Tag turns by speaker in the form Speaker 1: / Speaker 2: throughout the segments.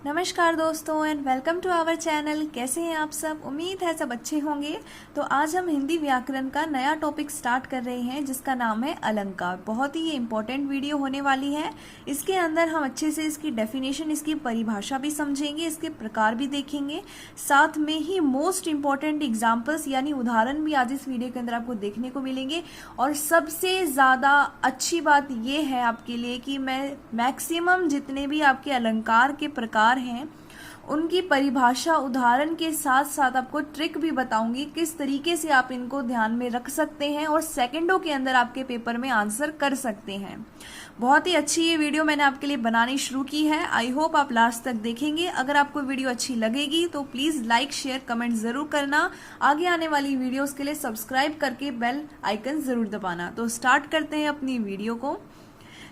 Speaker 1: नमस्कार दोस्तों and welcome to our channel. कैसे हैं आप सब? उम्मीद है सब अच्छे होंगे। तो आज हम हिंदी व्याकरण का नया टॉपिक स्टार्ट कर रहे हैं जिसका नाम है अलंकार। बहुत ही ये इंपॉर्टेंट वीडियो होने वाली है। इसके अंदर हम अच्छे से इसकी डेफिनेशन, इसकी परिभाषा भी समझेंगे, इसके प्रकार भी देखेंगे, साथ में ही मोस्ट इंपॉर्टेंट एग्जाम्पल्स यानी उदाहरण भी आज इस वीडियो के अंदर आपको देखने को मिलेंगे। और सबसे ज़्यादा अच्छी बात ये है आपके लिए कि मैं मैक्सिमम जितने भी आपके अलंकार के प्रकार हैं उनकी परिभाषा उदाहरण के साथ साथ आपको ट्रिक भी बताऊंगी किस तरीके से आप इनको ध्यान में रख सकते हैं और सेकंडों के अंदर आपके पेपर में आंसर कर सकते हैं। बहुत ही अच्छी ये वीडियो मैंने आपके लिए बनानी शुरू की है। आई होप आप लास्ट तक देखेंगे। अगर आपको वीडियो अच्छी लगेगी तो प्लीज़ लाइक, शेयर, कमेंट ज़रूर करना। आगे आने वाली वीडियोस के लिए सब्सक्राइब करके बेल आइकन ज़रूर दबाना। तो स्टार्ट करते हैं अपनी वीडियो को।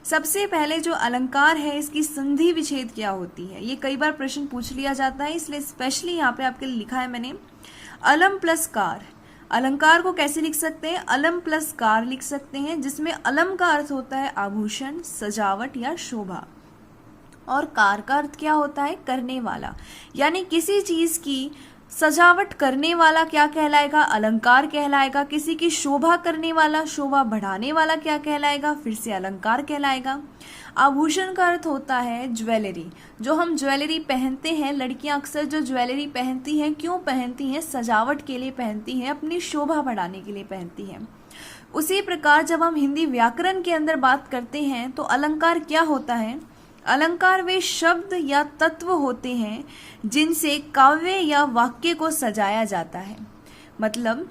Speaker 1: सबसे पहले जो अलंकार है इसकी संधि विच्छेद क्या होती है, ये कई बार प्रश्न पूछ लिया जाता है, इसलिए स्पेशली यहाँ पे आपके लिए लिखा है मैंने अलम प्लस कार। अलंकार को कैसे लिख सकते हैं? अलम प्लस कार लिख सकते हैं, जिसमें अलम का अर्थ होता है आभूषण, सजावट या शोभा, और कार का अर्थ क्या होता है? करने वाला। यानी किसी चीज की सजावट करने वाला क्या कहलाएगा? अलंकार कहलाएगा। किसी की शोभा करने वाला, शोभा बढ़ाने वाला क्या कहलाएगा? फिर से अलंकार कहलाएगा। आभूषण का अर्थ होता है ज्वेलरी। जो हम ज्वेलरी पहनते हैं, लड़कियां अक्सर जो ज्वेलरी पहनती हैं, क्यों पहनती हैं? सजावट के लिए पहनती हैं, अपनी शोभा बढ़ाने के लिए पहनती हैं। उसी प्रकार जब हम हिंदी व्याकरण के अंदर बात करते हैं तो अलंकार क्या होता है? अलंकार वे शब्द या तत्व होते हैं जिनसे काव्य या वाक्य को सजाया जाता है। मतलब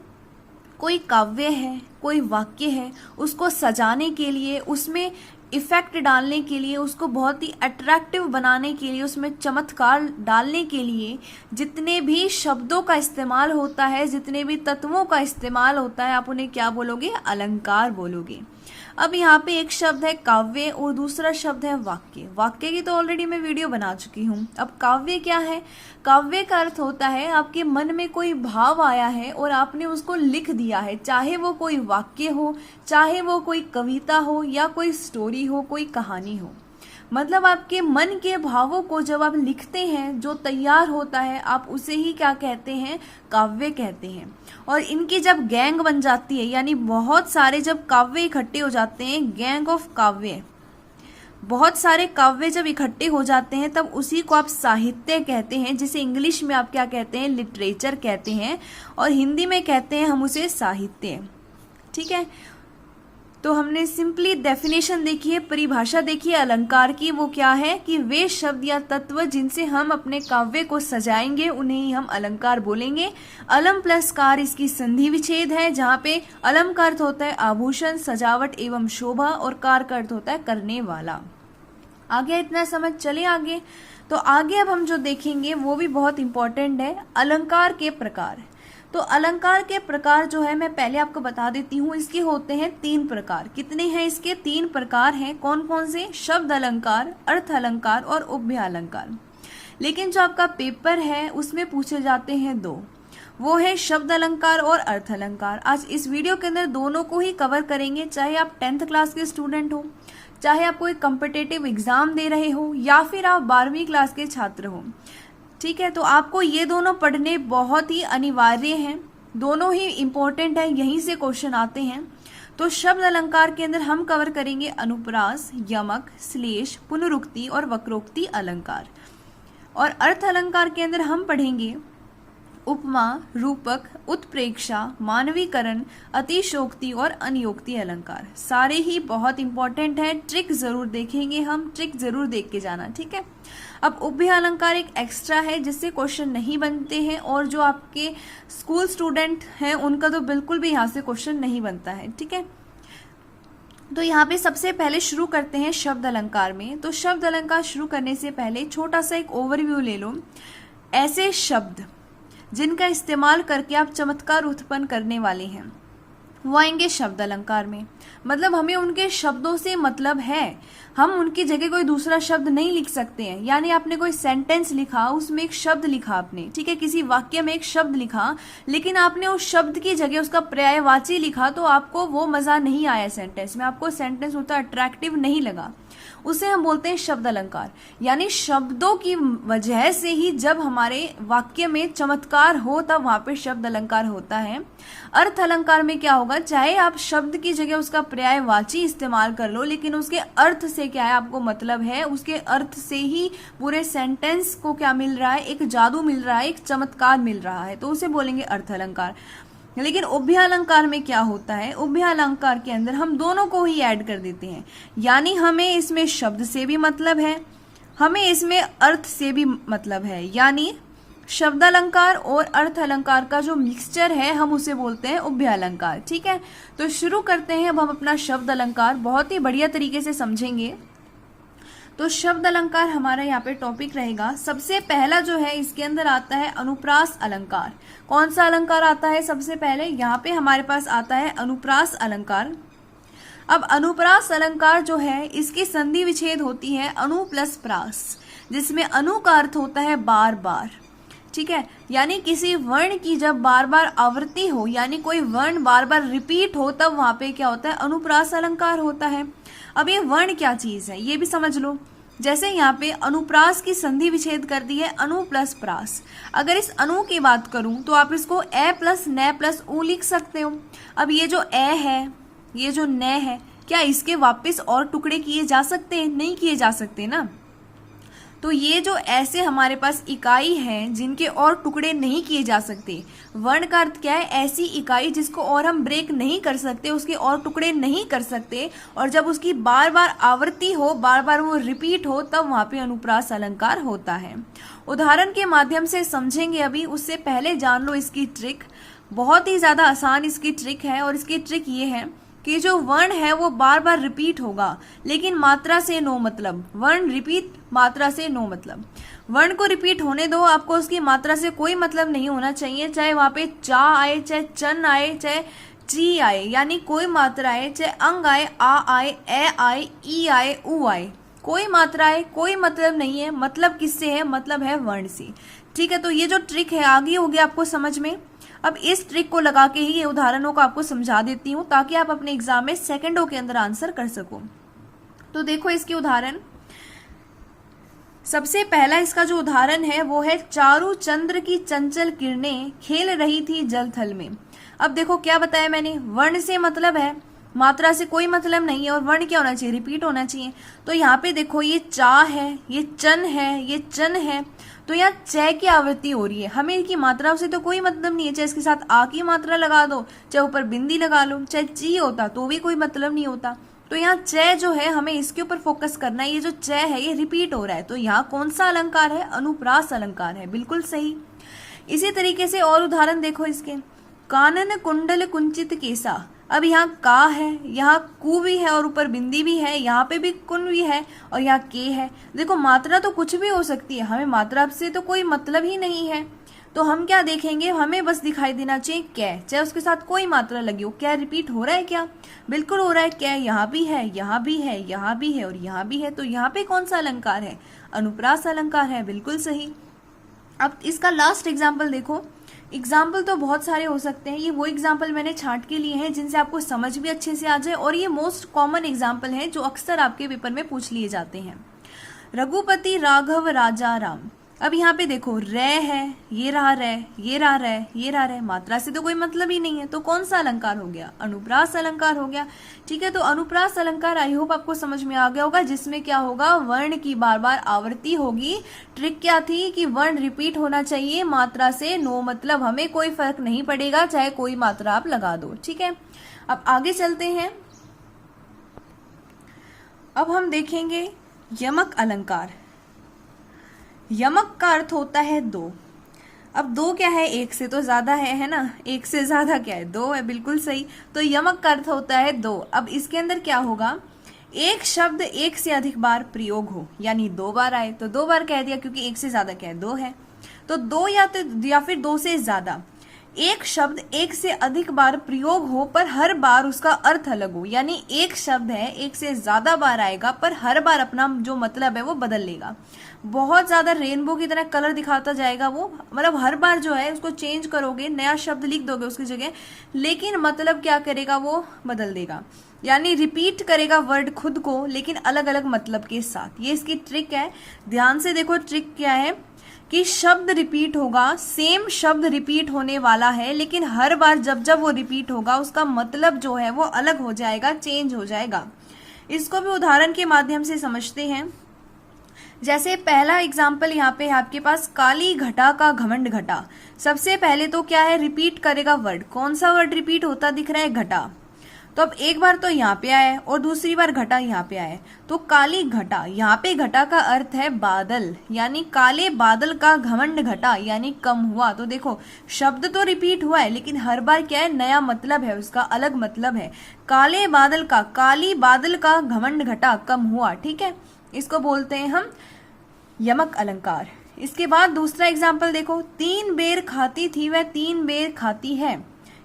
Speaker 1: कोई काव्य है, कोई वाक्य है, उसको सजाने के लिए, उसमें इफेक्ट डालने के लिए, उसको बहुत ही अट्रैक्टिव बनाने के लिए, उसमें चमत्कार डालने के लिए जितने भी शब्दों का इस्तेमाल होता है, जितने भी तत्वों का इस्तेमाल होता है, आप उन्हें क्या बोलोगे? अलंकार बोलोगे। अब यहाँ पे एक शब्द है काव्य और दूसरा शब्द है वाक्य। वाक्य की तो ऑलरेडी मैं वीडियो बना चुकी हूँ। अब काव्य क्या है? काव्य का अर्थ होता है आपके मन में कोई भाव आया है और आपने उसको लिख दिया है, चाहे वो कोई वाक्य हो, चाहे वो कोई कविता हो या कोई स्टोरी हो, कोई कहानी हो। मतलब आपके मन के भावों को जब आप लिखते हैं, जो तैयार होता है, आप उसे ही क्या कहते हैं? काव्य कहते हैं। और इनकी जब गैंग बन जाती है, यानी बहुत सारे जब काव्य इकट्ठे हो जाते हैं, गैंग ऑफ काव्य, बहुत सारे काव्य जब इकट्ठे हो जाते हैं तब उसी को आप साहित्य कहते हैं, जिसे इंग्लिश में आप क्या कहते हैं? लिटरेचर कहते हैं, और हिंदी में कहते हैं हम उसे साहित्य। ठीक है, तो हमने सिंपली डेफिनेशन देखी है, परिभाषा देखी है अलंकार की। वो क्या है कि वे शब्द या तत्व जिनसे हम अपने काव्य को सजाएंगे उन्हें ही हम अलंकार बोलेंगे। अलम प्लस कार इसकी संधि विच्छेद है, जहाँ पे अलम का अर्थ होता है आभूषण, सजावट एवं शोभा, और कार का अर्थ होता है करने वाला। आगे इतना समझ चले आगे। तो आगे अब हम जो देखेंगे वो भी बहुत इंपॉर्टेंट है, अलंकार के प्रकार। तो अलंकार के प्रकार जो है मैं पहले आपको बता देती हूँ। इसके होते हैं 3 प्रकार। कितने हैं इसके? 3 प्रकार हैं। कौन कौन से? शब्द अलंकार, अर्थ अलंकार और उभय अलंकार। लेकिन जो आपका पेपर है उसमें पूछे जाते हैं 2, वो है शब्द अलंकार और अर्थ अलंकार। आज इस वीडियो के अंदर दोनों को ही कवर करेंगे, चाहे आप 10th क्लास के स्टूडेंट हो, चाहे आप कोई कम्पिटिटिव एग्जाम दे रहे हो, या फिर आप 12वीं क्लास के छात्र हो। ठीक है, तो आपको ये दोनों पढ़ने बहुत ही अनिवार्य हैं, दोनों ही इम्पोर्टेंट है, यहीं से क्वेश्चन आते हैं। तो शब्द अलंकार के अंदर हम कवर करेंगे अनुप्रास, यमक, श्लेष, पुनरुक्ति और वक्रोक्ति अलंकार। और अर्थ अलंकार के अंदर हम पढ़ेंगे उपमा, रूपक, उत्प्रेक्षा, मानवीकरण, अतिशोक्ति और अनियोक्ति अलंकार। सारे ही बहुत इंपॉर्टेंट है। ट्रिक जरूर देखेंगे हम, ट्रिक जरूर देख के जाना। ठीक है, अब उभय अलंकार एक एक्स्ट्रा है जिससे क्वेश्चन नहीं बनते हैं, और जो आपके स्कूल स्टूडेंट हैं उनका तो बिल्कुल भी यहाँ से क्वेश्चन नहीं बनता है। ठीक है, तो यहाँ पे सबसे पहले शुरू करते हैं शब्द अलंकार में। तो शब्द अलंकार शुरू करने से पहले छोटा सा एक ओवरव्यू ले लो। ऐसे शब्द जिनका इस्तेमाल करके आप चमत्कार उत्पन्न करने वाले हैं वो आएंगे शब्द अलंकार में। मतलब हमें उनके शब्दों से मतलब है, हम उनकी जगह कोई दूसरा शब्द नहीं लिख सकते हैं। यानी आपने कोई सेंटेंस लिखा, उसमें एक शब्द लिखा आपने, ठीक है, किसी वाक्य में एक शब्द लिखा, लेकिन आपने उस शब्द की जगह उसका पर्यायवाची लिखा, तो आपको वो मजा नहीं आया सेंटेंस में, आपको सेंटेंस उतना अट्रैक्टिव नहीं लगा। उसे हम बोलते हैं शब्द अलंकार। यानी शब्दों की वजह से ही जब हमारे वाक्य में चमत्कार हो तब वहां पे शब्द अलंकार होता है। अर्थ अलंकार में क्या होगा, चाहे आप शब्द की जगह उसका पर्यायवाची इस्तेमाल कर लो, लेकिन उसके अर्थ से क्या है, आपको मतलब है, उसके अर्थ से ही पूरे सेंटेंस को क्या मिल रहा है, एक जादू मिल रहा है, एक चमत्कार मिल रहा है, तो उसे बोलेंगे अर्थ अलंकार। लेकिन उभयालंकार में क्या होता है, उभयालंकार के अंदर हम दोनों को ही ऐड कर देते हैं। यानी हमें इसमें शब्द से भी मतलब है, हमें इसमें अर्थ से भी मतलब है। यानी शब्द अलंकार और अर्थ अलंकार का जो मिक्सचर है हम उसे बोलते हैं उभयालंकार। ठीक है, तो शुरू करते हैं। अब हम अपना शब्द अलंकार बहुत ही बढ़िया तरीके से समझेंगे। तो शब्द अलंकार हमारा यहाँ पे टॉपिक रहेगा। सबसे पहला जो है इसके अंदर आता है अनुप्रास अलंकार। कौन सा अलंकार आता है सबसे पहले, यहाँ पे हमारे पास आता है अनुप्रास अलंकार। अब अनुप्रास अलंकार जो है इसकी संधि विच्छेद होती है अनु प्लस प्रास, जिसमें अनु का अर्थ होता है बार बार। ठीक है, यानी किसी वर्ण की जब बार बार आवृत्ति हो, यानी कोई वर्ण बार बार रिपीट हो, तब वहां पे क्या होता है, अनुप्रास अलंकार होता है। अब ये वर्ण क्या चीज है ये भी समझ लो। जैसे यहाँ पे अनुप्रास की संधि विच्छेद कर दी है अनु प्लस प्रास। अगर इस अनु की बात करूं तो आप इसको ए प्लस न प्लस उ लिख सकते हो। अब ये जो ए है, ये जो न है, क्या इसके वापस और टुकड़े किए जा सकते हैं? नहीं किए जा सकते ना। तो ये जो ऐसे हमारे पास इकाई हैं जिनके और टुकड़े नहीं किए जा सकते, वर्ण का अर्थ क्या है, ऐसी इकाई जिसको और हम ब्रेक नहीं कर सकते, उसके और टुकड़े नहीं कर सकते, और जब उसकी बार बार आवृत्ति हो, बार बार वो रिपीट हो, तब वहां पे अनुप्रास अलंकार होता है। उदाहरण के माध्यम से समझेंगे अभी, उससे पहले जान लो इसकी ट्रिक। बहुत ही ज्यादा आसान इसकी ट्रिक है, और इसकी ट्रिक ये है कि जो वर्ण है वो बार बार रिपीट होगा, लेकिन मात्रा से नो मतलब। वर्ण रिपीट, मात्रा से नो मतलब। वर्ण को रिपीट होने दो, आपको उसकी मात्रा से कोई मतलब नहीं होना चाहिए। चाहे वहां पे चा आए, चाहे चन आए, चाहे ची आए, यानी कोई मात्रा आए, चाहे अंग आए, आ आए, ए आए, ई आए, उ आए, कोई मात्रा आए, कोई मतलब नहीं है। मतलब किससे है, मतलब है वर्ण से। ठीक है, तो ये जो ट्रिक है आगे होगी आपको समझ में। अब इस ट्रिक को लगा के ही ये उदाहरणों को आपको समझा देती हूँ, ताकि आप अपने एग्जाम में सेकंडों के अंदर आंसर कर सको। तो देखो इसके उदाहरण। सबसे पहला इसका जो उदाहरण है वो है, चारु चंद्र की चंचल किरणें खेल रही थी जल थल में। अब देखो क्या बताया मैंने, वर्ण से मतलब है, मात्रा से कोई मतलब नहीं है, और वर्ण क्या होना चाहिए, रिपीट होना चाहिए। तो यहाँ पे देखो ये चा है, ये चन है, ये चन है, तो यहाँ च की आवृत्ति हो रही है। हमें इनकी मात्रा से तो कोई मतलब नहीं है, चाहे इसके साथ आ की मात्रा लगा दो, चाहे ऊपर बिंदी लगा लो, चाहे ची होता तो भी कोई मतलब नहीं होता। तो यहाँ च जो है हमें इसके ऊपर फोकस करना है। ये जो च है ये रिपीट हो रहा है, तो यहाँ कौन सा अलंकार है, अनुप्रास अलंकार है, बिल्कुल सही। इसी तरीके से और उदाहरण देखो इसके। कानन कुंडल कुंचित केसा। अब यहाँ का है, यहाँ कु भी है, और ऊपर बिंदी भी है, यहाँ पे भी कुन भी है, और यहाँ के है। देखो मात्रा तो कुछ भी हो सकती है, हमें मात्रा से तो कोई मतलब ही नहीं है। तो हम क्या देखेंगे, हमें बस दिखाई देना चाहिए कै, चाहे उसके साथ कोई मात्रा लगी हो। क्या रिपीट हो रहा है, क्या बिल्कुल हो रहा है। क्या यहाँ भी है, यहाँ भी है, यहाँ भी है, और यहाँ भी है। तो यहाँ पे कौन सा अलंकार है, अनुप्रास अलंकार है, बिल्कुल सही। अब इसका लास्ट एग्जाम्पल देखो। एग्जाम्पल तो बहुत सारे हो सकते हैं, ये वो एग्जाम्पल मैंने छांट के लिए हैं जिनसे आपको समझ भी अच्छे से आ जाए, और ये मोस्ट कॉमन एग्जाम्पल है जो अक्सर आपके पेपर में पूछ लिए जाते हैं। रघुपति राघव राजा राम। अब यहाँ पे देखो रे है, ये रहा रे, ये रहा रे, ये रहा रे, मात्रा से तो कोई मतलब ही नहीं है, तो कौन सा अलंकार हो गया, अनुप्रास अलंकार हो गया। ठीक है, तो अनुप्रास अलंकार आई होप आपको समझ में आ गया होगा, जिसमें क्या होगा, वर्ण की बार बार आवृत्ति होगी। ट्रिक क्या थी कि वर्ण रिपीट होना चाहिए, मात्रा से नो मतलब, हमें कोई फर्क नहीं पड़ेगा चाहे कोई मात्रा आप लगा दो। ठीक है, अब आगे चलते हैं। अब हम देखेंगे यमक अलंकार। यमक का अर्थ होता है दो। अब दो क्या है, एक से तो ज्यादा है ना, एक से ज्यादा क्या है, दो है, बिल्कुल सही। तो यमक का अर्थ होता है दो। अब इसके अंदर क्या होगा, एक शब्द एक से अधिक बार प्रयोग हो, यानी दो बार आए, तो दो बार कह दिया क्योंकि एक से ज्यादा क्या है, दो है। तो दो या फिर दो से ज्यादा। एक शब्द एक से अधिक बार प्रयोग हो पर हर बार उसका अर्थ अलग हो, यानी एक शब्द है एक से ज्यादा बार आएगा पर हर बार अपना जो मतलब है वो बदल लेगा। बहुत ज्यादा रेनबो की तरह कलर दिखाता जाएगा वो, मतलब हर बार जो है उसको चेंज करोगे, नया शब्द लिख दोगे उसकी जगह, लेकिन मतलब क्या करेगा, वो बदल देगा। यानी रिपीट करेगा वर्ड खुद को लेकिन अलग अलग मतलब के साथ। ये इसकी ट्रिक है। ध्यान से देखो ट्रिक क्या है कि शब्द रिपीट होगा, सेम शब्द रिपीट होने वाला है, लेकिन हर बार जब जब वो रिपीट होगा उसका मतलब जो है वो अलग हो जाएगा, चेंज हो जाएगा। इसको भी उदाहरण के माध्यम से समझते हैं। जैसे पहला एग्जाम्पल यहाँ पे आपके पास, काली घटा का घमंड घटा। सबसे पहले तो क्या है, रिपीट करेगा वर्ड। कौन सा वर्ड रिपीट होता दिख रहा है, घटा। तो अब एक बार तो यहाँ पे आया है और दूसरी बार घटा यहाँ पे आया है, तो काली घटा। यहाँ पे घटा का अर्थ है बादल, यानी काले बादल का घमंड घटा, यानी कम हुआ। तो देखो शब्द तो रिपीट हुआ है लेकिन हर बार क्या है, नया मतलब है, उसका अलग मतलब है। काले बादल का, काली बादल का घमंड घटा, कम हुआ। ठीक है, इसको बोलते हैं हम यमक अलंकार। इसके बाद दूसरा एग्जाम्पल देखो, 3 बेर खाती थी वह 3 बेर खाती है।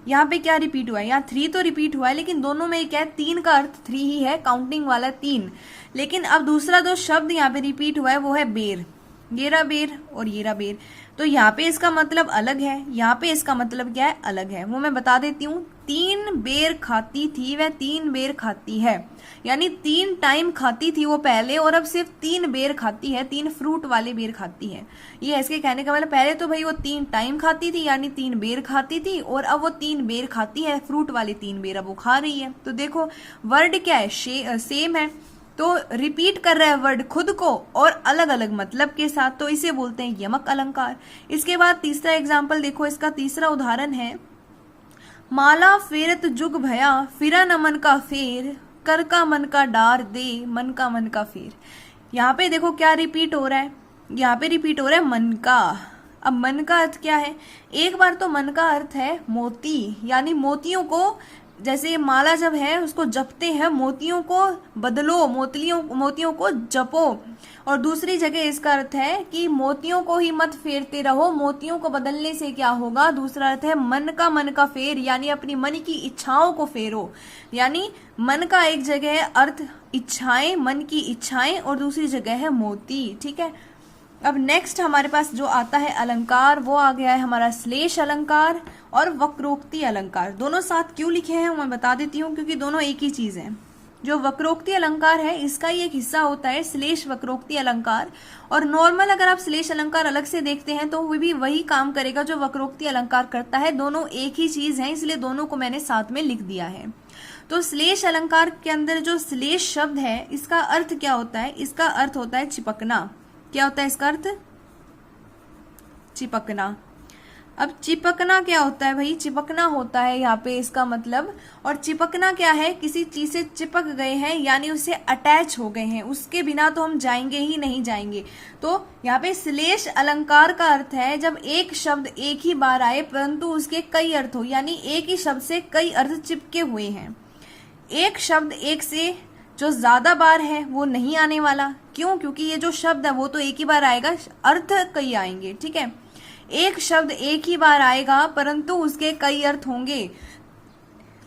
Speaker 1: यहाँ पे क्या रिपीट हुआ है, यहाँ 3 तो रिपीट हुआ है लेकिन दोनों में क्या है, 3 का अर्थ 3 ही है, काउंटिंग वाला 3। लेकिन अब दूसरा जो शब्द यहाँ पे रिपीट हुआ है वो है बेर। ये रहा बेर और ये रहा बेर। तो यहाँ पे इसका मतलब अलग है, यहाँ पे इसका मतलब क्या है, अलग है। वो मैं बता देती हूँ। 3 बेर खाती थी वह 3 बेर खाती है, यानी 3 टाइम खाती थी वो पहले, और अब सिर्फ 3 बेर खाती है, 3 फ्रूट वाले बेर खाती है। ये इसके कहने का मतलब, पहले तो भाई वो 3 टाइम खाती थी यानी 3 बेर खाती थी, और अब वो 3 बेर खाती है, फ्रूट वाले 3 बेर अब वो खा रही है। तो देखो वर्ड क्या है, सेम है, तो रिपीट कर रहा है वर्ड खुद को और अलग अलग मतलब के साथ, तो इसे बोलते हैं यमक अलंकार। इसके बाद तीसरा एग्जाम्पल देखो, इसका तीसरा उदाहरण है, माला फेरत जुग भया फिरा न मन का फेर, कर का मन का डार दे मन का फेर। यहाँ पे देखो क्या रिपीट हो रहा है, यहाँ पे रिपीट हो रहा है मन का। अब मन का अर्थ क्या है, एक बार तो मन का अर्थ है मोती, यानी मोतियों को, जैसे माला जब है उसको जपते हैं, मोतियों को बदलो, मोतियों को जपो। और दूसरी जगह इसका अर्थ है कि मोतियों को ही मत फेरते रहो, मोतियों को बदलने से क्या होगा, दूसरा अर्थ है मन का फेर, यानी अपनी मन की इच्छाओं को फेरो। यानी मन का एक जगह है अर्थ इच्छाएं, मन की इच्छाएं, और दूसरी जगह है मोती। ठीक है, अब नेक्स्ट हमारे पास जो आता है अलंकार, वो आ गया है हमारा श्लेष अलंकार और वक्रोक्ति अलंकार। दोनों साथ क्यों लिखे हैं मैं बता देती हूँ, क्योंकि दोनों एक ही चीज है। जो वक्रोक्ति अलंकार है इसका ही एक हिस्सा होता है श्लेष वक्रोक्ति अलंकार, और नॉर्मल अगर आप श्लेष अलंकार अलग से देखते हैं तो वो भी वही काम करेगा जो वक्रोक्ति अलंकार करता है। दोनों एक ही चीज है, इसलिए दोनों को मैंने साथ में लिख दिया है। तो श्लेष अलंकार के अंदर जो श्लेष शब्द है इसका अर्थ क्या होता है, इसका अर्थ होता है चिपकना। क्या होता है इसका अर्थ, चिपकना। अब चिपकना क्या होता है भाई, चिपकना होता है यहाँ पे इसका मतलब, और चिपकना क्या है, किसी चीज से चिपक गए हैं यानी उससे अटैच हो गए हैं, उसके बिना तो हम जाएंगे ही नहीं जाएंगे। तो यहाँ पे श्लेष अलंकार का अर्थ है जब एक शब्द एक ही बार आए परंतु उसके कई अर्थ हो, यानी एक ही शब्द से कई अर्थ चिपके हुए हैं। एक शब्द एक से जो ज्यादा बार है वो नहीं आने वाला, क्यों, क्योंकि ये जो शब्द है वो तो एक ही बार आएगा, अर्थ कई आएंगे। ठीक है, एक शब्द एक ही बार आएगा परंतु उसके कई अर्थ होंगे।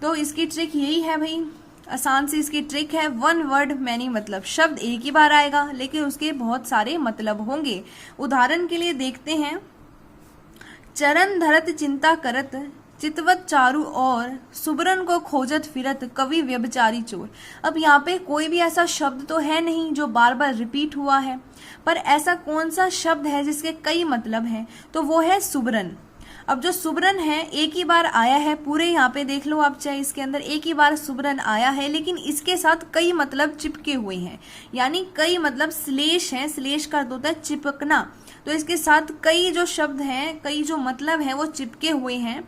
Speaker 1: तो इसकी ट्रिक यही है भाई, आसान सी इसकी ट्रिक है, 1 वर्ड मैनी मतलब। शब्द एक ही बार आएगा लेकिन उसके बहुत सारे मतलब होंगे। उदाहरण के लिए देखते हैं, चरण धरत चिंता करत चितवत चारू और सुबरन को खोजत फिरत कवि व्यभिचारी चोर। अब यहाँ पे कोई भी ऐसा शब्द तो है नहीं जो बार बार रिपीट हुआ है, पर ऐसा कौन सा शब्द है जिसके कई मतलब हैं, तो वो है सुबरन। अब जो सुबरन है एक ही बार आया है, पूरे यहाँ पे देख लो आप चाहे, इसके अंदर एक ही बार सुबरन आया है लेकिन इसके साथ कई मतलब चिपके हुए हैं, यानी कई मतलब श्लेष है, श्लेष का अर्थ होता है चिपकना। तो इसके साथ कई जो शब्द हैं, कई जो मतलब है वो चिपके हुए हैं।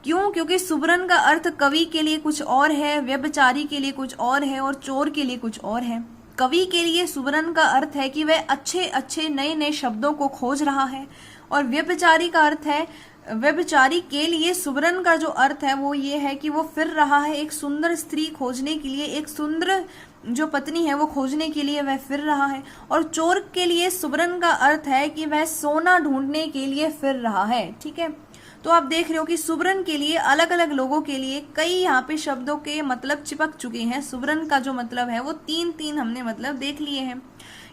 Speaker 1: क्यों, क्योंकि सुबरन का अर्थ कवि के लिए कुछ और है, व्यभिचारी के लिए कुछ और है, और चोर के लिए कुछ और है। कवि के लिए सुबरन का अर्थ है कि वह अच्छे अच्छे नए नए शब्दों को खोज रहा है, और व्यभिचारी का अर्थ है, व्यभिचारी के लिए सुबरन का जो अर्थ है वो ये है कि वो फिर रहा है एक सुंदर स्त्री खोजने के लिए, एक सुंदर जो पत्नी है वो खोजने के लिए वह फिर रहा है। और चोर के लिए सुबरन का अर्थ है कि वह सोना ढूंढने के लिए फिर रहा है। ठीक है, तो आप देख रहे हो कि सुबरन के लिए अलग अलग लोगों के लिए कई यहाँ पे शब्दों के मतलब चिपक चुके हैं। सुबरन का जो मतलब है वो 3 हमने मतलब देख लिए हैं,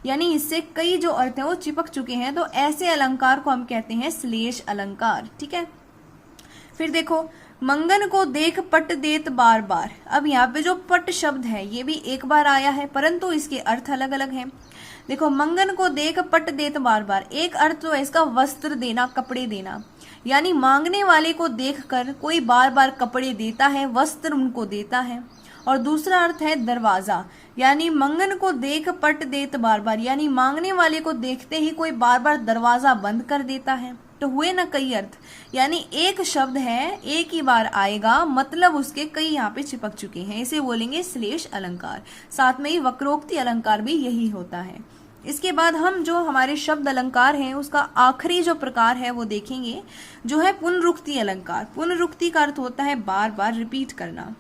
Speaker 1: यानी इससे कई जो अर्थ है वो चिपक चुके हैं। तो ऐसे अलंकार को हम कहते हैं श्लेष अलंकार। ठीक है, फिर देखो मंगन को देख पट देत बार बार। अब यहाँ पे जो पट शब्द है ये भी एक बार आया है, परंतु इसके अर्थ अलग अलग हैं। देखो, मंगन को देख पट देत बार बार, एक अर्थ तो है इसका वस्त्र देना, कपड़े देना, यानी मांगने वाले को देखकर कोई बार बार कपड़े देता है, वस्त्र उनको देता है। और दूसरा अर्थ है दरवाजा, यानी मंगन को देख पट देत बार बार, यानी मांगने वाले को देखते ही कोई बार बार दरवाजा बंद कर देता है। तो हुए ना कई अर्थ, यानी एक शब्द है एक ही बार आएगा, मतलब उसके कई यहाँ पे चिपक चुके हैं, इसे बोलेंगे श्लेष अलंकार। साथ में ही वक्रोक्ति अलंकार भी यही होता है। इसके बाद हम जो हमारे शब्द अलंकार हैं उसका आखिरी जो प्रकार है वो देखेंगे, जो है पुनरुक्ति अलंकार। पुनरुक्ति का अर्थ होता है बार बार रिपीट करना।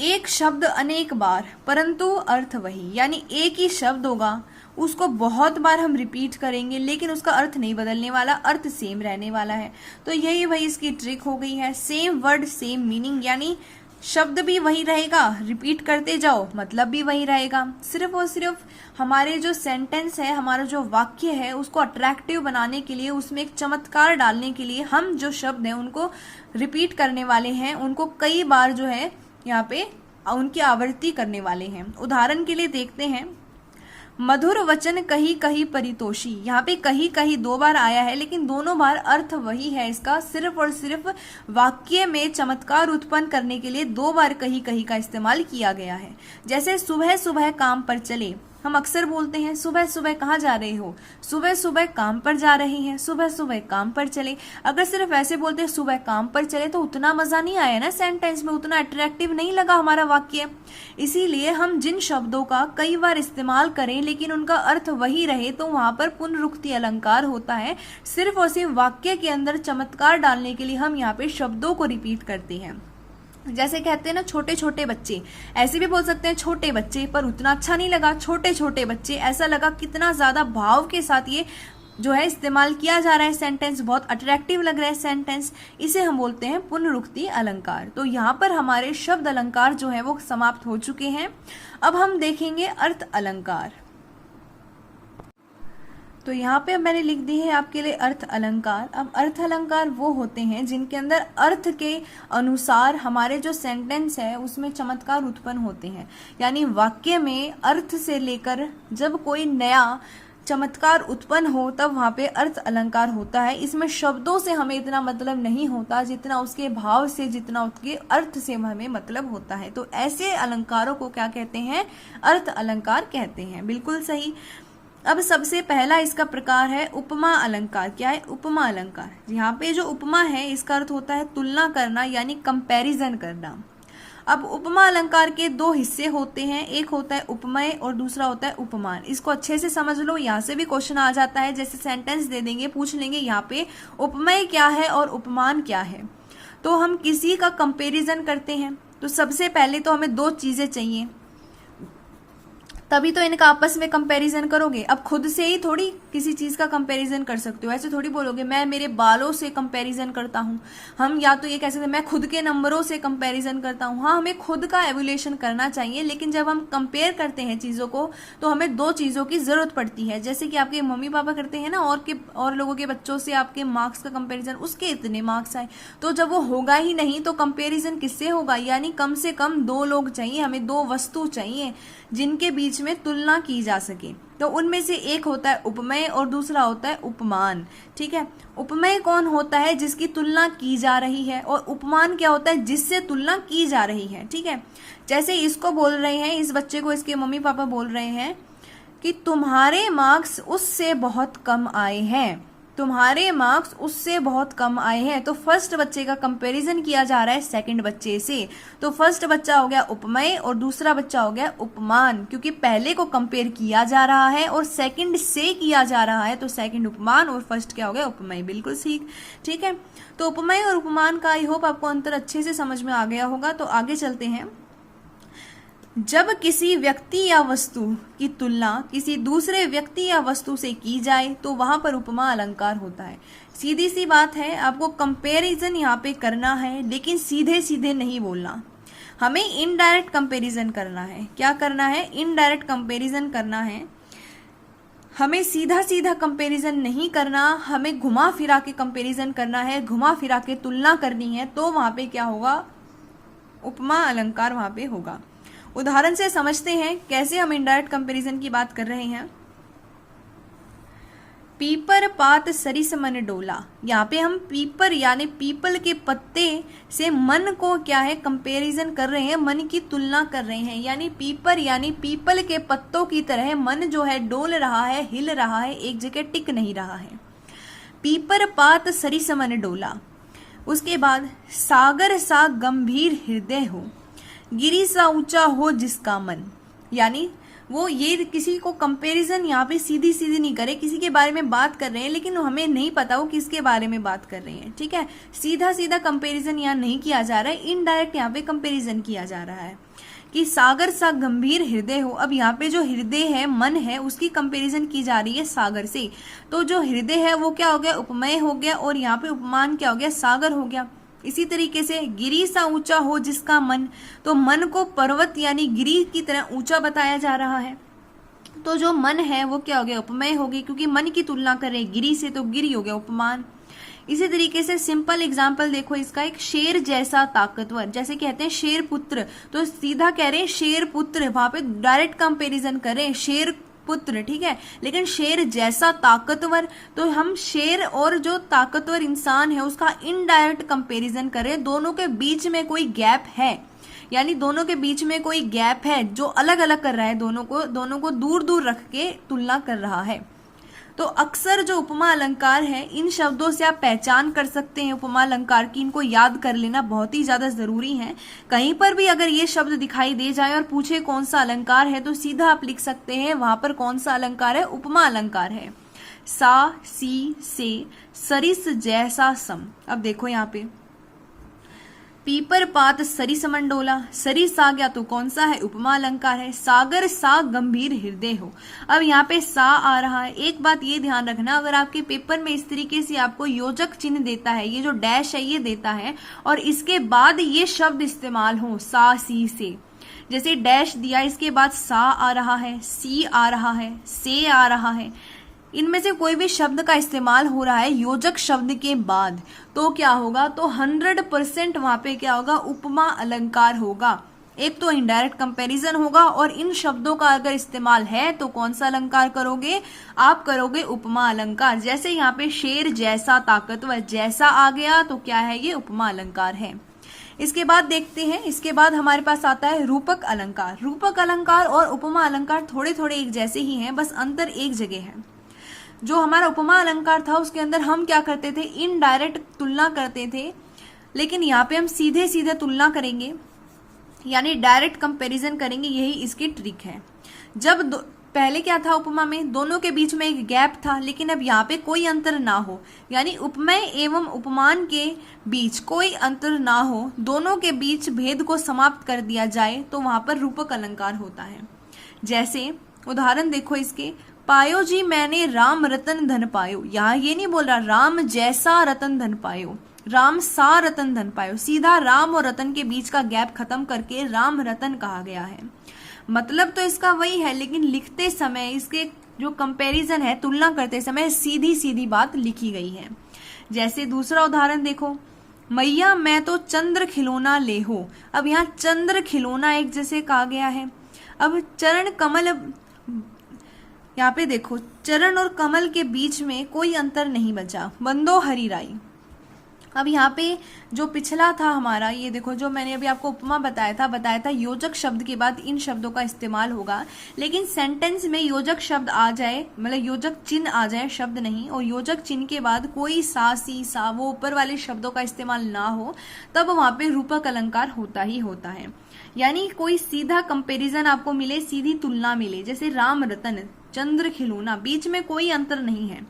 Speaker 1: एक शब्द अनेक बार परंतु अर्थ वही, यानी एक ही शब्द होगा, उसको बहुत बार हम रिपीट करेंगे लेकिन उसका अर्थ नहीं बदलने वाला, अर्थ सेम रहने वाला है। तो यही वही इसकी ट्रिक हो गई है। सेम वर्ड सेम मीनिंग, यानी शब्द भी वही रहेगा, रिपीट करते जाओ मतलब भी वही रहेगा। सिर्फ और सिर्फ हमारे जो सेंटेंस है, हमारा जो वाक्य है, उसको अट्रैक्टिव बनाने के लिए, उसमें एक चमत्कार डालने के लिए हम जो शब्द हैं उनको रिपीट करने वाले हैं, उनको कई बार जो है यहाँ पे उनकी आवृत्ति करने वाले हैं। उदाहरण के लिए देखते हैं, मधुर वचन कही कही परितोषी। यहाँ पे कही कही दो बार आया है लेकिन दोनों बार अर्थ वही है इसका, सिर्फ और सिर्फ वाक्य में चमत्कार उत्पन्न करने के लिए दो बार कही कही का इस्तेमाल किया गया है। जैसे सुबह सुबह काम पर चले, हम अक्सर बोलते हैं सुबह सुबह कहाँ जा रहे हो, सुबह सुबह काम पर जा रहे हैं, सुबह सुबह काम पर चले। अगर सिर्फ ऐसे बोलते हैं सुबह काम पर चले तो उतना मजा नहीं आया ना सेंटेंस में, उतना अट्रैक्टिव नहीं लगा हमारा वाक्य। इसीलिए हम जिन शब्दों का कई बार इस्तेमाल करें लेकिन उनका अर्थ वही रहे तो वहां पर पुनरुक्ति अलंकार होता है। सिर्फ और सिर्फ वाक्य के अंदर चमत्कार डालने के लिए हम यहाँ पे शब्दों को रिपीट करते हैं। जैसे कहते हैं ना छोटे छोटे बच्चे, ऐसे भी बोल सकते हैं छोटे बच्चे, पर उतना अच्छा नहीं लगा छोटे छोटे बच्चे, ऐसा लगा कितना ज्यादा भाव के साथ ये जो है इस्तेमाल किया जा रहा है सेंटेंस, बहुत अट्रैक्टिव लग रहा है सेंटेंस, इसे हम बोलते हैं पुनरुक्ति अलंकार। तो यहाँ पर हमारे शब्द अलंकार जो है वो समाप्त हो चुके हैं। अब हम देखेंगे अर्थ अलंकार। तो यहाँ पे मैंने लिख दी है आपके लिए अर्थ अलंकार। अब अर्थ अलंकार वो होते हैं जिनके अंदर अर्थ के अनुसार हमारे जो सेंटेंस है उसमें चमत्कार उत्पन्न होते हैं, यानी वाक्य में अर्थ से लेकर जब कोई नया चमत्कार उत्पन्न हो तब वहाँ पे अर्थ अलंकार होता है। इसमें शब्दों से हमें इतना मतलब नहीं होता जितना उसके भाव से, जितना उसके अर्थ से हमें मतलब होता है। तो ऐसे अलंकारों को क्या कहते हैं, अर्थ अलंकार कहते हैं। बिल्कुल सही। अब सबसे पहला इसका प्रकार है उपमा अलंकार। क्या है उपमा अलंकार? यहाँ पे जो उपमा है इसका अर्थ होता है तुलना करना, यानी कंपैरिजन करना। अब उपमा अलंकार के दो हिस्से होते हैं, एक होता है उपमेय और दूसरा होता है उपमान। इसको अच्छे से समझ लो, यहाँ से भी क्वेश्चन आ जाता है, जैसे सेंटेंस दे देंगे, पूछ लेंगे यहाँ पे उपमेय क्या है और उपमान क्या है। तो हम किसी का कंपैरिजन करते हैं तो सबसे पहले तो हमें दो चीजें चाहिए, तभी तो इनका आपस में कंपैरिजन करोगे। अब खुद से ही थोड़ी किसी चीज का कंपैरिजन कर सकते हो, ऐसे थोड़ी बोलोगे मैं मेरे बालों से कंपैरिजन करता हूँ। हम या तो ये कह सकते हैं मैं खुद के नंबरों से कंपैरिजन करता हूँ। हाँ, हमें खुद का एवोल्यूशन करना चाहिए, लेकिन जब हम कंपेयर करते हैं चीजों को तो हमें दो चीजों की जरूरत पड़ती है। जैसे कि आपके मम्मी पापा करते हैं ना, और लोगों के बच्चों से आपके मार्क्स का कंपेरिजन, उसके इतने मार्क्स आए, तो जब वो होगा ही नहीं तो कंपेरिजन किससे होगा? यानी कम से कम दो लोग चाहिए, हमें दो वस्तु चाहिए जिनके बीच में तुलना की जा सके। तो उनमें से एक होता है उपमेय और दूसरा होता है उपमान। ठीक है, उपमेय कौन होता है? जिसकी तुलना की जा रही है, और उपमान क्या होता है? जिससे तुलना की जा रही है। ठीक है, जैसे इसको बोल रहे हैं, इस बच्चे को इसके मम्मी पापा बोल रहे हैं कि तुम्हारे मार्क्स उससे बहुत कम आए हैं, तुम्हारे मार्क्स उससे बहुत कम आए हैं। तो फर्स्ट बच्चे का कंपैरिजन किया जा रहा है सेकंड बच्चे से। तो फर्स्ट बच्चा हो गया उपमेय और दूसरा बच्चा हो गया उपमान, क्योंकि पहले को कंपेयर किया जा रहा है और सेकंड से किया जा रहा है, तो सेकंड उपमान और फर्स्ट क्या हो गया? उपमेय। बिल्कुल ठीक है। तो उपमेय और उपमान का आई होप आपको अंतर अच्छे से समझ में आ गया होगा। तो आगे चलते हैं। जब किसी व्यक्ति या वस्तु की तुलना किसी दूसरे व्यक्ति या वस्तु से की जाए तो वहां पर उपमा अलंकार होता है। सीधी सी बात है, आपको कंपैरिजन यहाँ पे करना है, लेकिन सीधे सीधे नहीं बोलना, हमें इनडायरेक्ट कंपैरिजन करना है। क्या करना है? इनडायरेक्ट कंपैरिजन करना है। हमें सीधा सीधा कंपैरिजन नहीं करना, हमें घुमा फिरा के कंपैरिजन करना है, घुमा फिरा के तुलना करनी है, तो वहां पे क्या होगा, उपमा अलंकार वहां पे होगा। उदाहरण से समझते हैं कैसे हम इनडायरेक्ट कंपैरिजन की बात कर रहे हैं। पीपर पात सरिस मन डोला, यहाँ पे हम पीपर यानी पीपल के पत्ते से मन को क्या है, कंपैरिजन कर रहे हैं, मन की तुलना कर रहे हैं। यानी पीपर यानी पीपल के पत्तों की तरह मन जो है डोल रहा है, हिल रहा है, एक जगह टिक नहीं रहा है। पीपर पात सरिस मन डोला। उसके बाद सागर सा गंभीर हृदय हो, गिरी सा ऊंचा हो जिसका मन। यानी वो ये किसी को कंपैरिजन यहाँ पे सीधी सीधी नहीं करे, किसी के बारे में बात कर रहे हैं लेकिन हमें नहीं पता वो किसके बारे में बात कर रहे हैं। ठीक है, सीधा सीधा कंपैरिजन यहाँ नहीं किया जा रहा है, इनडायरेक्ट यहाँ पे कंपैरिजन किया जा रहा है कि सागर सा गंभीर हृदय हो। अब यहाँ पे जो हृदय है, मन है, उसकी कंपैरिजन की जा रही है सागर से। तो जो हृदय है वो क्या हो गया, उपमेय हो गया, और यहाँ पे उपमान क्या हो गया, सागर हो गया। इसी तरीके से गिरी सा ऊंचा हो जिसका मन, तो मन को पर्वत यानी गिरी की तरह ऊंचा बताया जा रहा है। तो जो मन है वो क्या हो गया, उपमेय हो गई, क्योंकि मन की तुलना करें गिरी से तो गिरी हो गया उपमान। इसी तरीके से सिंपल एग्जांपल देखो इसका, एक शेर जैसा ताकतवर, जैसे कहते हैं शेर पुत्र, तो सीधा कह रहे हैं शेर पुत्र, वहां पे डायरेक्ट कंपैरिजन करें शेर पुत्र, ठीक है। लेकिन शेर जैसा ताकतवर, तो हम शेर और जो ताकतवर इंसान है उसका इनडायरेक्ट कंपैरिजन करें, दोनों के बीच में कोई गैप है, यानी दोनों के बीच में कोई गैप है जो अलग अलग कर रहा है, दोनों को दूर दूर रख के तुलना कर रहा है। तो अक्सर जो उपमा अलंकार है, इन शब्दों से आप पहचान कर सकते हैं उपमा अलंकार की, इनको याद कर लेना बहुत ही ज्यादा जरूरी है। कहीं पर भी अगर ये शब्द दिखाई दे जाए और पूछे कौन सा अलंकार है, तो सीधा आप लिख सकते हैं वहां पर कौन सा अलंकार है, उपमा अलंकार है। सा, सी, से, सरिस जैसा सम। अब देखो यहाँ पे पीपर पात सरिस मन डोला, सरिस आ गया तो कौन सा है, उपमा अलंकार है। सागर सा गंभीर हृदय हो, अब यहाँ पे सा आ रहा है। एक बात ये ध्यान रखना, अगर आपके पेपर में इस तरीके से आपको योजक चिन्ह देता है, ये जो डैश है ये देता है, और इसके बाद ये शब्द इस्तेमाल हो सा, सी, से, जैसे डैश दिया, इसके बाद सा आ रहा है, सी आ रहा है, से आ रहा है, इनमें से कोई भी शब्द का इस्तेमाल हो रहा है योजक शब्द के बाद, तो क्या होगा, तो 100% वहां पे क्या होगा, उपमा अलंकार होगा। एक तो इनडायरेक्ट कंपैरिजन होगा, और इन शब्दों का अगर इस्तेमाल है तो कौन सा अलंकार करोगे, आप करोगे उपमा अलंकार। जैसे यहाँ पे शेर जैसा ताकतवर, जैसा आ गया तो क्या है, ये उपमा अलंकार है। इसके बाद देखते हैं, इसके बाद हमारे पास आता है रूपक अलंकार। रूपक अलंकार और उपमा अलंकार थोड़े थोड़े एक जैसे ही हैं, बस अंतर एक जगह है। जो हमारा उपमा अलंकार था उसके अंदर हम क्या करते थे, इनडायरेक्ट तुलना करते थे, लेकिन यहाँ पे हम सीधे सीधे तुलना करेंगे, यानी डायरेक्ट कंपैरिजन करेंगे, यही इसकी ट्रिक है। जब पहले क्या था, उपमा में दोनों के बीच में एक गैप था, लेकिन अब यहाँ पे कोई अंतर ना हो, यानी उपमेय एवं उपमान के बीच कोई अंतर ना हो, दोनों के बीच भेद को समाप्त कर दिया जाए, तो वहां पर रूपक अलंकार होता है। जैसे उदाहरण देखो इसके, पायो जी मैंने राम रतन धन पायो, यहाँ ये नहीं बोल रहा राम जैसा रतन धन पायो, राम सा रतन धन पायो, सीधा राम और रतन के बीच का गैप खत्म करके राम रतन कहा गया है। मतलब तो इसका वही है, लेकिन लिखते समय इसके जो कंपैरिजन है, तुलना करते समय सीधी सीधी बात लिखी गई है। जैसे दूसरा उदाहरण देखो, मैया मैं तो चंद्र खिलौना ले हो, अब यहाँ चंद्र खिलौना एक जैसे कहा गया है। अब चरण कमल, यहाँ पे देखो चरण और कमल के बीच में कोई अंतर नहीं बचा, बंदो हरिराई। अब यहाँ पे जो पिछला था हमारा, ये देखो जो मैंने अभी आपको उपमा बताया था योजक शब्द के बाद इन शब्दों का इस्तेमाल होगा, लेकिन सेंटेंस में योजक शब्द आ जाए, मतलब योजक चिन्ह आ जाए, शब्द नहीं, और योजक चिन्ह के बाद कोई सा, सी, सा, वो ऊपर वाले शब्दों का इस्तेमाल ना हो, तब वहां पे रूपक अलंकार होता ही होता है। यानी कोई सीधा कंपेरिजन आपको मिले, सीधी तुलना मिले, जैसे राम रतन, चंद्र खिलौना, बीच में कोई अंतर नहीं है,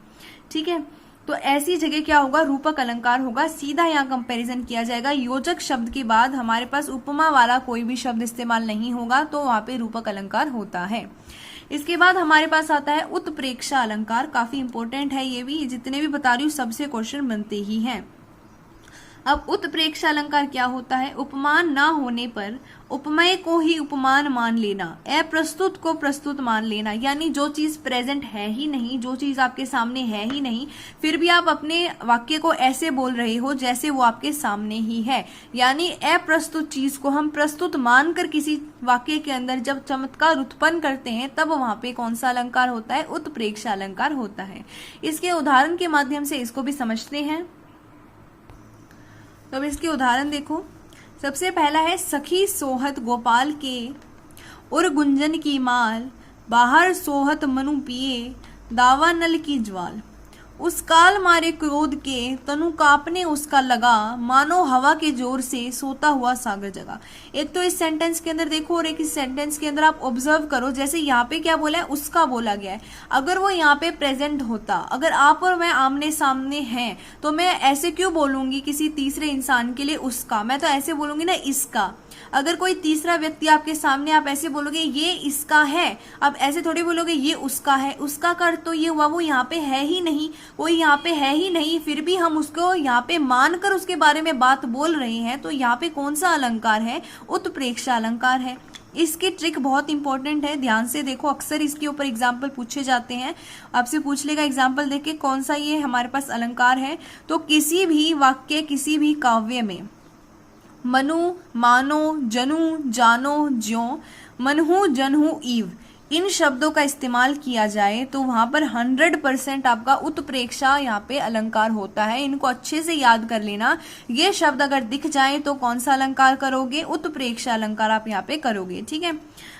Speaker 1: ठीक है। तो ऐसी जगह क्या होगा, रूपक अलंकार होगा, सीधा यहाँ कंपैरिजन किया जाएगा। योजक शब्द के बाद हमारे पास उपमा वाला कोई भी शब्द इस्तेमाल नहीं होगा, तो वहां पे रूपक अलंकार होता है। इसके बाद हमारे पास आता है उत्प्रेक्षा अलंकार, काफी इंपॉर्टेंट है ये भी, जितने भी बता रही हूँ सबसे क्वेश्चन बनते ही हैं। अब उत्प्रेक्षा अलंकार क्या होता है? उपमान ना होने पर उपमेय को ही उपमान मान लेना, अप्रस्तुत को प्रस्तुत मान लेना, यानी जो चीज प्रेजेंट है ही नहीं, जो चीज आपके सामने है ही नहीं, फिर भी आप अपने वाक्य को ऐसे बोल रहे हो जैसे वो आपके सामने ही है। यानी अप्रस्तुत चीज को हम प्रस्तुत मानकर किसी वाक्य के अंदर जब चमत्कार उत्पन्न करते हैं तब वहां पे कौन सा अलंकार होता है? उत्प्रेक्षा अलंकार होता है। इसके उदाहरण के माध्यम से इसको भी समझते हैं। तो अब इसके उदाहरण देखो। सबसे पहला है, सखी सोहत गोपाल के उर गुंजन की माल, बाहर सोहत मनु पिए दावा नल की ज्वाल। उस काल मारे क्रोध के तनु कांपने उसका लगा, मानो हवा के जोर से सोता हुआ सागर जगा। एक तो इस सेंटेंस के अंदर देखो और एक इस सेंटेंस के अंदर आप ऑब्जर्व करो, जैसे यहाँ पे क्या बोला है? उसका बोला गया है। अगर वो यहाँ पे प्रेजेंट होता, अगर आप और मैं आमने सामने हैं, तो मैं ऐसे क्यों बोलूंगी किसी तीसरे इंसान के लिए उसका? मैं तो ऐसे बोलूंगी ना इसका। अगर कोई तीसरा व्यक्ति आपके सामने, आप ऐसे बोलोगे ये इसका है, आप ऐसे थोड़ी बोलोगे ये उसका है। उसका का अर्थ तो ये हुआ वो यहाँ पे है ही नहीं, कोई यहाँ पे है ही नहीं, फिर भी हम उसको यहाँ पे मानकर उसके बारे में बात बोल रहे हैं। तो यहाँ पे कौन सा अलंकार है? उत्प्रेक्षा अलंकार है। इसकी ट्रिक बहुत इंपॉर्टेंट है, ध्यान से देखो। अक्सर इसके ऊपर एग्जाम्पल पूछे जाते हैं, आपसे पूछ लेगा एग्जाम्पल देख के कौन सा ये हमारे पास अलंकार है। तो किसी भी वाक्य, किसी भी काव्य में मनु, मानो, जनु, जानो, ज्यों, मनहु, जनहु, ईव, इन शब्दों का इस्तेमाल किया जाए तो वहां पर 100% आपका उत्प्रेक्षा यहाँ पे अलंकार होता है। इनको अच्छे से याद कर लेना। ये शब्द अगर दिख जाए तो कौन सा अलंकार करोगे? उत्प्रेक्षा अलंकार आप यहाँ पे करोगे। ठीक है,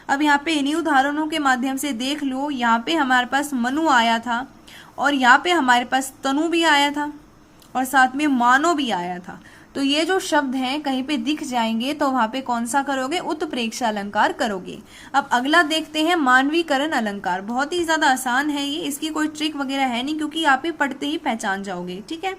Speaker 1: अब यहाँ पे इन्हीं उदाहरणों के माध्यम से देख लो। यहाँ पे हमारे पास मनु आया था और यहाँ पे हमारे पास तनु भी आया था और साथ में मानो भी आया था। तो ये जो शब्द हैं कहीं पे दिख जाएंगे तो वहां पे कौन सा करोगे? उत्प्रेक्षा अलंकार करोगे। अब अगला देखते हैं मानवीकरण अलंकार। बहुत ही ज्यादा आसान है ये, इसकी कोई ट्रिक वगैरह है नहीं, क्योंकि आप ही पढ़ते ही पहचान जाओगे। ठीक है,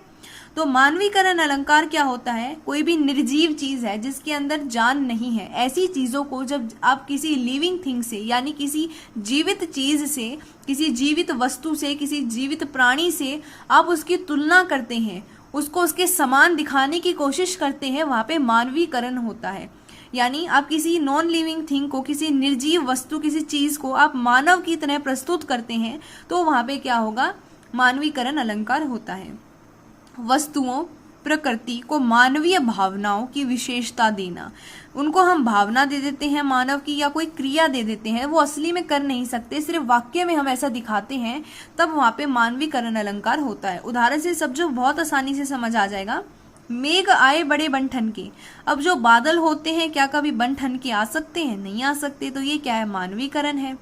Speaker 1: तो मानवीकरण अलंकार क्या होता है? कोई भी निर्जीव चीज है जिसके अंदर जान नहीं है, ऐसी चीजों को जब आप किसी लिविंग थिंग से, यानी किसी जीवित चीज से, किसी जीवित वस्तु से, किसी जीवित प्राणी से आप उसकी तुलना करते हैं, उसको उसके समान दिखाने की कोशिश करते हैं, वहां पे मानवीकरण होता है। यानी आप किसी नॉन लिविंग थिंग को, किसी निर्जीव वस्तु, किसी चीज को आप मानव की तरह प्रस्तुत करते हैं तो वहां पे क्या होगा? मानवीकरण अलंकार होता है। वस्तुओं, प्रकृति को मानवीय भावनाओं की विशेषता देना, उनको हम भावना दे देते हैं मानव की, या कोई क्रिया दे देते हैं, वो असली में कर नहीं सकते, सिर्फ वाक्य में हम ऐसा दिखाते हैं, तब वहां पे मानवीकरण अलंकार होता है। उदाहरण से सब जो बहुत आसानी से समझ आ जाएगा। मेघ आए बड़े बन ठन के। अब जो बादल होते हैं क्या कभी बन ठन के आ सकते हैं? नहीं आ सकते। तो ये क्या है? मानवीकरण है।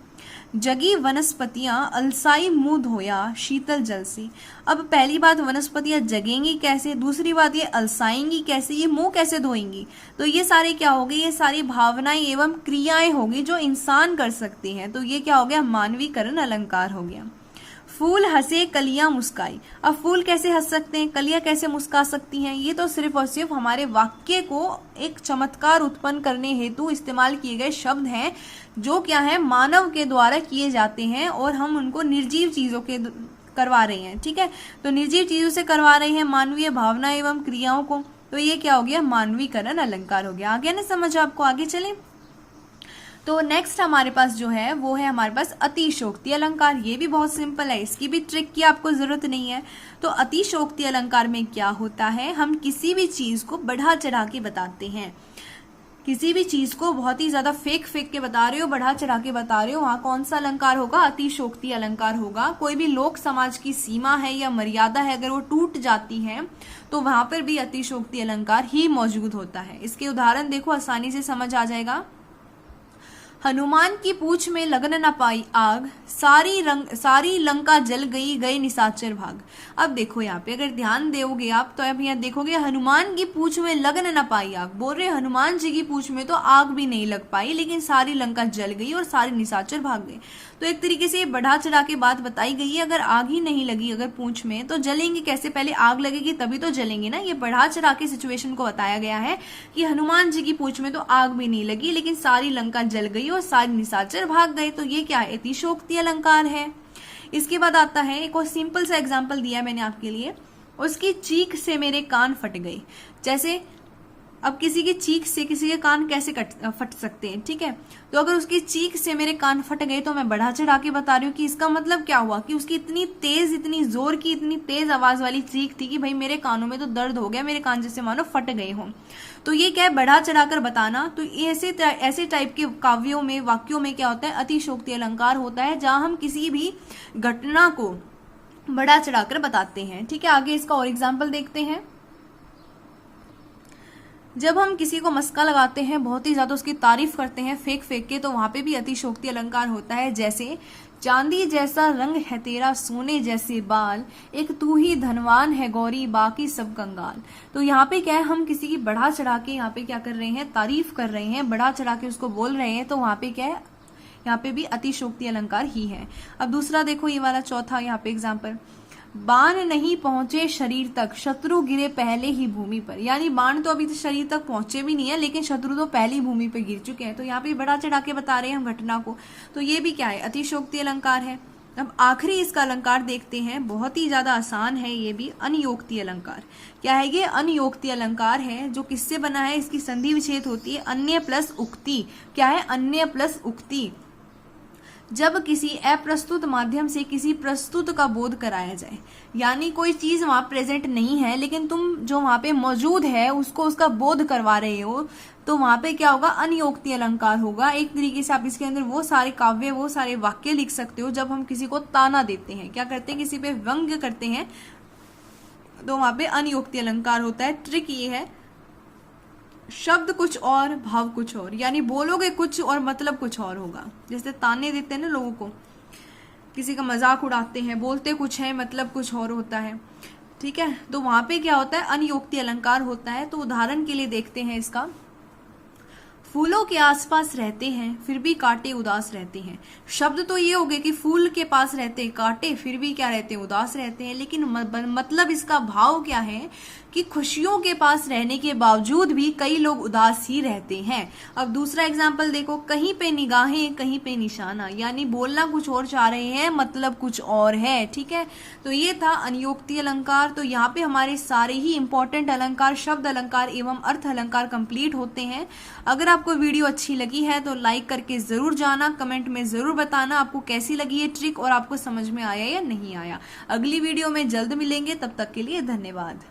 Speaker 1: जगी वनस्पतियां अलसाई मुंह धोया शीतल जल से। अब पहली बात, वनस्पतियां जगेंगी कैसे? दूसरी बात, ये अलसाएंगी कैसे? ये मुंह कैसे धोएंगी? तो ये सारे क्या हो गए? ये सारी भावनाएं एवं क्रियाएं होगी जो इंसान कर सकते हैं। तो ये क्या हो गया? मानवीकरण अलंकार हो गया। फूल हंसे कलियां मुस्काई। अब फूल कैसे हंस सकते हैं? कलियां कैसे मुस्का सकती हैं? ये तो सिर्फ और सिर्फ हमारे वाक्य को एक चमत्कार उत्पन्न करने हेतु इस्तेमाल किए गए शब्द हैं, जो क्या है? मानव के द्वारा किए जाते हैं और हम उनको निर्जीव चीजों के करवा रहे हैं। ठीक है, तो निर्जीव चीजों से करवा रहे हैं मानवीय भावना एवं क्रियाओं को। तो ये क्या हो गया? मानवीकरण अलंकार हो गया। आगे ना समझ आपको? आगे चले तो नेक्स्ट हमारे पास जो है वो है हमारे पास अतिशोक्ति अलंकार। ये भी बहुत सिंपल है, इसकी भी ट्रिक की आपको जरूरत नहीं है। तो अतिशोक्ति अलंकार में क्या होता है? हम किसी भी चीज को बढ़ा चढ़ा के बताते हैं। किसी भी चीज को बहुत ही ज्यादा फेक के बता रहे हो, बढ़ा चढ़ा के बता रहे हो, वहां कौन सा अलंकार होगा? अतिशोक्ति अलंकार होगा। कोई भी लोक समाज की सीमा है या मर्यादा है, अगर वो टूट जाती है तो वहां पर भी अतिशोक्ति अलंकार ही मौजूद होता है। इसके उदाहरण देखो, आसानी से समझ आ जाएगा। हनुमान की पूंछ में लगन न पाई आग, सारी लंका जल गई, गए निशाचर भाग। अब देखो यहाँ पे अगर ध्यान दोगे आप तो अब यहाँ देखोगे हनुमान की पूंछ में लगन न पाई आग, बोल रहे हनुमान जी की पूंछ में तो आग भी नहीं लग पाई, लेकिन सारी लंका जल गई और सारे निशाचर भाग गए। तो एक तरीके से बढ़ा चढ़ा के बात बताई गई है। अगर आग ही नहीं लगी अगर पूंछ में तो जलेंगे कैसे? पहले आग लगेगी तभी तो जलेंगे ना। ये बढ़ा चढ़ा के सिचुएशन को बताया गया है कि हनुमान जी की पूंछ में तो आग भी नहीं लगी, लेकिन सारी लंका जल गई और सारे निशाचर भाग गए। तो ये क्या है? अतिशोक्ति अलंकार है। इसके बाद आता है एक और सिंपल सा एग्जाम्पल दिया मैंने आपके लिए। उसकी चीख से मेरे कान फट गए। जैसे अब किसी की चीख से किसी के कान कैसे फट सकते हैं, ठीक है। तो अगर उसकी चीख से मेरे कान फट गए तो मैं बढ़ा चढ़ा के बता रही हूँ कि इसका मतलब क्या हुआ कि उसकी इतनी तेज, इतनी जोर की, इतनी तेज आवाज वाली चीख थी कि भाई मेरे कानों में तो दर्द हो गया, मेरे कान जैसे मानो फट गए हों। तो ये क्या है, बढ़ा चढ़ाकर बताना। तो ऐसे टाइप के काव्यों में, वाक्यों में क्या होता है, अतिशोक्ति अलंकार होता है, जहां हम किसी भी घटना को बढ़ा चढ़ाकर बताते हैं, ठीक है। आगे इसका और एग्जाम्पल देखते हैं। जब हम किसी को मस्का लगाते हैं, बहुत ही ज्यादा उसकी तारीफ करते हैं फेंक फेंक के, तो वहां पे भी अतिशोक्ति अलंकार होता है। जैसे चांदी जैसा रंग है तेरा, सोने जैसे बाल, एक तू ही धनवान है गौरी, बाकी सब कंगाल। तो यहाँ पे क्या है, हम किसी की बढ़ा चढ़ा के यहाँ पे क्या कर रहे हैं, तारीफ कर रहे हैं, बढ़ा चढ़ा के उसको बोल रहे हैं। तो वहां पे क्या है, यहाँ पे भी अतिशोक्ति अलंकार ही है। अब दूसरा देखो, ये वाला चौथा यहाँ पे एग्जाम्पल, बाण नहीं पहुंचे शरीर तक, शत्रु गिरे पहले ही भूमि पर। यानी बाण तो अभी तो शरीर तक पहुंचे भी नहीं है, लेकिन शत्रु तो पहली भूमि पर गिर चुके हैं। तो यहाँ पे बढ़ा चढ़ा के बता रहे हैं हम घटना को। तो ये भी क्या है, अतिशोक्ति अलंकार है। अब आखिरी इसका अलंकार देखते हैं, बहुत ही ज्यादा आसान है ये भी, अनयोक्ति अलंकार। क्या है ये, अनयोक्ति अलंकार है, जो किससे बना है, इसकी संधि विच्छेद होती है अन्य प्लस उक्ति। क्या है, अन्य प्लस उक्ति। जब किसी अप्रस्तुत माध्यम से किसी प्रस्तुत का बोध कराया जाए, यानी कोई चीज वहां प्रेजेंट नहीं है, लेकिन तुम जो वहां पे मौजूद है उसको उसका बोध करवा रहे हो, तो वहां पे क्या होगा, अनयोक्ति अलंकार होगा। एक तरीके से आप इसके अंदर वो सारे काव्य, वो सारे वाक्य लिख सकते हो जब हम किसी को ताना देते हैं, क्या करते हैं, किसी पे व्यंग्य करते हैं, तो वहां पे अनयोक्ति अलंकार होता है। ट्रिक ये है, शब्द कुछ और भाव कुछ और, यानी बोलोगे कुछ और मतलब कुछ और होगा। जैसे ताने देते हैं ना लोगों को, किसी का मजाक उड़ाते हैं, बोलते कुछ है मतलब कुछ और होता है, ठीक है। तो वहां पे क्या होता है, अनयोक्ति अलंकार होता है। तो उदाहरण के लिए देखते हैं इसका, फूलों के आसपास रहते हैं फिर भी कांटे उदास रहते हैं। शब्द तो ये हो गए कि फूल के पास रहते हैं कांटे, फिर भी क्या रहते हैं, उदास रहते हैं। लेकिन मतलब इसका भाव क्या है कि खुशियों के पास रहने के बावजूद भी कई लोग उदास ही रहते हैं। अब दूसरा एग्जाम्पल देखो, कहीं पे निगाहें कहीं पे निशाना, यानी बोलना कुछ और चाह रहे हैं मतलब कुछ और है, ठीक है। तो ये था अनयोक्ति अलंकार। तो यहाँ पे हमारे सारे ही इंपॉर्टेंट अलंकार, शब्द अलंकार एवं अर्थ अलंकार कंप्लीट होते हैं। अगर आपको वीडियो अच्छी लगी है तो लाइक करके जरूर जाना, कमेंट में जरूर बताना आपको कैसी लगी ये ट्रिक और आपको समझ में आया या नहीं आया। अगली वीडियो में जल्द मिलेंगे, तब तक के लिए धन्यवाद।